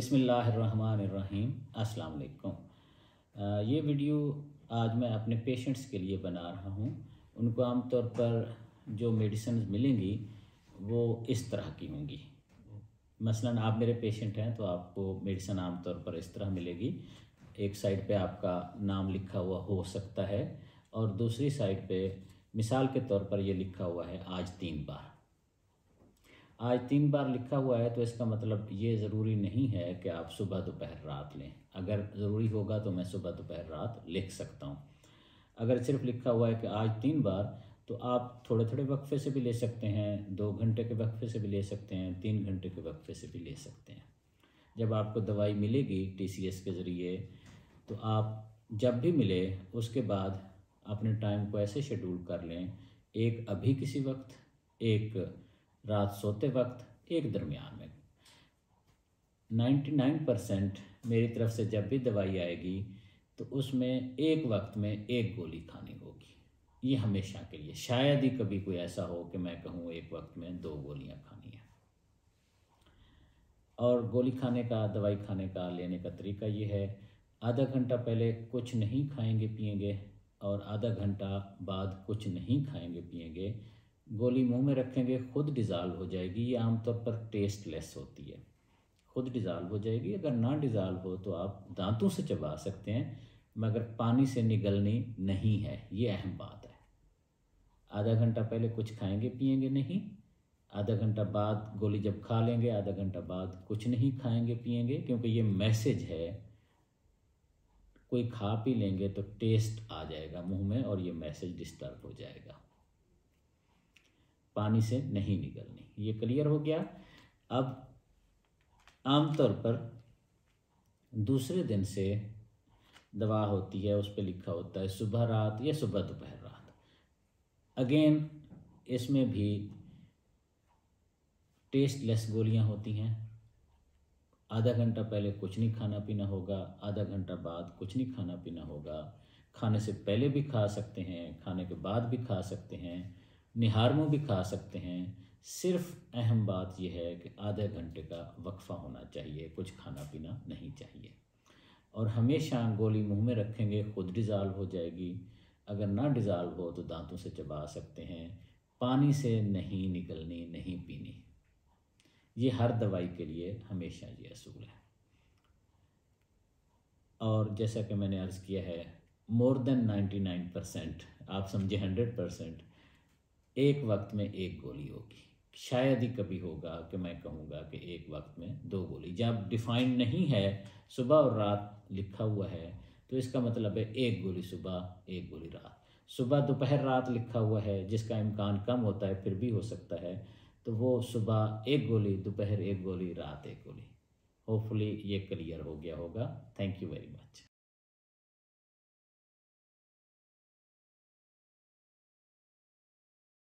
बिस्मिल्लाहिर्रहमानिर्रहीम। अस्सलाम वालेकुम। ये वीडियो आज मैं अपने पेशेंट्स के लिए बना रहा हूँ। उनको आमतौर पर जो मेडिसिन मिलेंगी वो इस तरह की होंगी। मसलन आप मेरे पेशेंट हैं तो आपको मेडिसिन आमतौर पर इस तरह मिलेगी। एक साइड पे आपका नाम लिखा हुआ हो सकता है और दूसरी साइड पे मिसाल के तौर पर ये लिखा हुआ है आज 3 बार। आज 3 बार लिखा हुआ है तो इसका मतलब ये ज़रूरी नहीं है कि आप सुबह दोपहर रात लें। अगर ज़रूरी होगा तो मैं सुबह दोपहर रात लिख सकता हूँ। अगर सिर्फ लिखा हुआ है कि आज 3 बार तो आप थोड़े थोड़े वक्फे से भी ले सकते हैं, 2 घंटे के वक्फे से भी ले सकते हैं, 3 घंटे के वक्फे से भी ले सकते हैं। जब आपको दवाई मिलेगी TCS के ज़रिए तो आप जब भी मिले उसके बाद अपने टाइम को ऐसे शेड्यूल कर लें, एक अभी किसी वक्त, एक रात सोते वक्त, एक दरमियान में। 99% मेरी तरफ से जब भी दवाई आएगी तो उसमें एक वक्त में एक गोली खानी होगी। ये हमेशा के लिए, शायद ही कभी कोई ऐसा हो कि मैं कहूँ एक वक्त में 2 गोलियां खानी है। और गोली खाने का, दवाई खाने का, लेने का तरीका ये है, आधा घंटा पहले कुछ नहीं खाएंगे पिएंगे और आधा घंटा बाद कुछ नहीं खाएंगे पिएंगे। गोली मुंह में रखेंगे, खुद डिज़ाल्व हो जाएगी। ये आमतौर पर टेस्टलेस होती है, खुद डिज़ाल्व हो जाएगी। अगर ना डिज़ाल्व हो तो आप दांतों से चबा सकते हैं, मगर पानी से निगलनी नहीं है। ये अहम बात है। आधा घंटा पहले कुछ खाएंगे पिएंगे नहीं, आधा घंटा बाद गोली जब खा लेंगे, आधा घंटा बाद कुछ नहीं खाएंगे पिएंगे, क्योंकि ये मैसेज है। कोई खा पी लेंगे तो टेस्ट आ जाएगा मुंह में और ये मैसेज डिस्टर्ब हो जाएगा। पानी से नहीं निकलनी। ये क्लियर हो गया। अब आमतौर पर दूसरे दिन से दवा होती है, उस पर लिखा होता है सुबह रात या सुबह दोपहर रात। अगेन इसमें भी टेस्टलेस गोलियां होती हैं। आधा घंटा पहले कुछ नहीं खाना पीना होगा, आधा घंटा बाद कुछ नहीं खाना पीना होगा। खाने से पहले भी खा सकते हैं, खाने के बाद भी खा सकते हैं, निहार में भी खा सकते हैं। सिर्फ अहम बात यह है कि आधे घंटे का वक्फा होना चाहिए, कुछ खाना पीना नहीं चाहिए। और हमेशा गोली मुंह में रखेंगे, खुद डिज़ाल्व हो जाएगी। अगर ना डिज़ाल्व हो तो दांतों से चबा सकते हैं। पानी से नहीं निकलनी, नहीं पीनी। ये हर दवाई के लिए हमेशा ये असूल है। और जैसा कि मैंने अर्ज़ किया है, मोर देन 99%, आप समझे 100%, एक वक्त में एक गोली होगी। शायद ही कभी होगा कि मैं कहूँगा कि एक वक्त में 2 गोली। जब डिफाइंड नहीं है, सुबह और रात लिखा हुआ है, तो इसका मतलब है एक गोली सुबह, एक गोली रात। सुबह दोपहर रात लिखा हुआ है, जिसका इम्कान कम होता है, फिर भी हो सकता है, तो वो सुबह एक गोली, दोपहर एक गोली, रात एक गोली। होपफुली ये क्लियर हो गया होगा। Thank you very much.